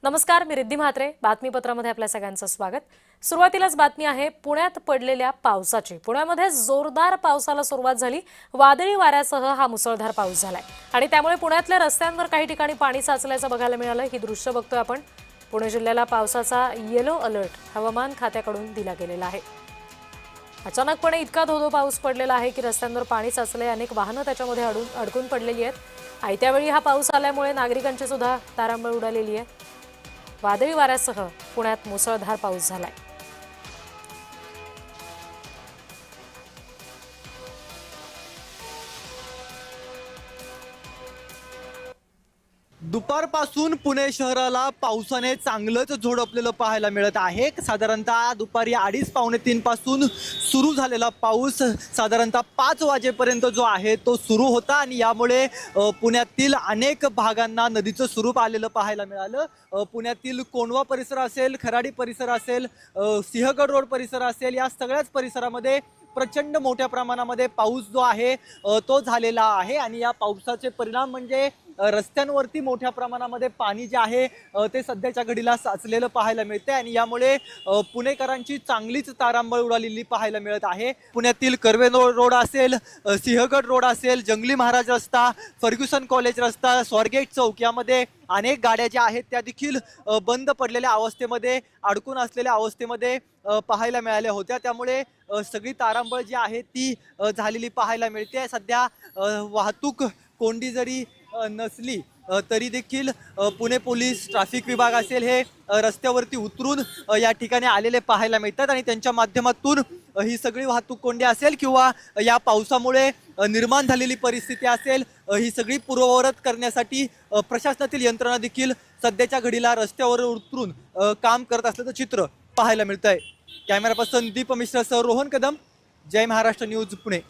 नमस्कार, मी रिद्धी म्हात्रे. बातमीपत्रामध्ये आपल्या सगळ्यांचं स्वागत. सुरुवातीलाच बातमी आहे पुण्यात पडलेल्या पावसाची. पुण्यामध्ये जोरदार पावसाला सुरुवात झाली. वादळी वाऱ्यासह हा मुसळधार पाऊस झालाय आणि त्यामुळे पुण्यातल्या रस्त्यांवर काही ठिकाणी पाणी साचल्याचं बघायला मिळालं. ही दृश्य बघतोय आपण. पुणे जिल्ह्याला पावसाचा येलो अलर्ट हवामान खात्याकडून दिला गेलेला आहे. अचानकपणे इतका धोधो पाऊस पडलेला आहे की रस्त्यांवर पाणी साचले. अनेक वाहनं त्याच्यामध्ये अडकून पडलेली आहेत. आयत्या वेळी हा पाऊस आल्यामुळे नागरिकांची सुद्धा तारांबळ उडालेली आहे. वादळी वाऱ्यासह पुण्यात मुसळधार पाऊस झालाय. दुपारपासून पुणे शहराला पावसाने चांगलंच झोडपलेलं पाहायला मिळत आहे. साधारणतः दुपारी 2:30-3 पासून सुरू झालेला पाऊस साधारणतः 5 वाजेपर्यंत जो आहे तो सुरू होता आणि यामुळे पुण्यातील अनेक भागांना नदीचं स्वरूप आलेलं पाहायला मिळालं. पुण्यातील कोंढवा परिसर असेल, खराडी परिसर असेल, सिंहगड रोड परिसर असेल, या सगळ्याच परिसरामध्ये प्रचंड मोठ्या प्रमाणामध्ये पाऊस जो आहे तो झालेला आहे आणि या पावसाचे परिणाम म्हणजे रस्त्यांवरती मोठ्या प्रमाणामध्ये पाणी जे आहे ते सध्याच्या घडीला साचलेलं पाहायला मिळते आणि यामुळे पुणेकरांची चांगलीच तारांबळ उडालेली पाहायला मिळत आहे. पुण्यातील कर्वे रोड असेल, सिंहगड रोड असेल, जंगली महाराज रस्ता, फर्ग्युसन कॉलेज रस्ता, स्वारगेट चौक यामध्ये अनेक गाड्या ज्या आहेत त्या देखील बंद पडलेल्या अवस्थेमध्ये, अडकून असलेल्या अवस्थेमध्ये पाहायला मिळाल्या होत्या. त्यामुळे सगळी तारांबळ जी आहे ती झालेली पाहायला मिळते. सध्या वाहतूक कोंडी जरी नसली तरी देखील पुणे पोलीस, ट्रॅफिक विभाग असेल हे रस्त्यावरती उतरून या ठिकाणी आलेले पाहायला मिळतात आणि त्यांच्या माध्यमातून ही सगळी वाहतूक कोंडी असेल किंवा या पावसामुळे निर्माण झालेली परिस्थिती असेल ही सगळी पूर्ववत करण्यासाठी प्रशासनातील यंत्रणा देखील सध्याच्या घडीला रस्त्यावर उतरून काम करत असल्याचं चित्र पाहायला मिळत आहे. कॅमेरा पर्सन दीप मिश्रा सह रोहन कदम, जय महाराष्ट्र न्यूज, पुणे.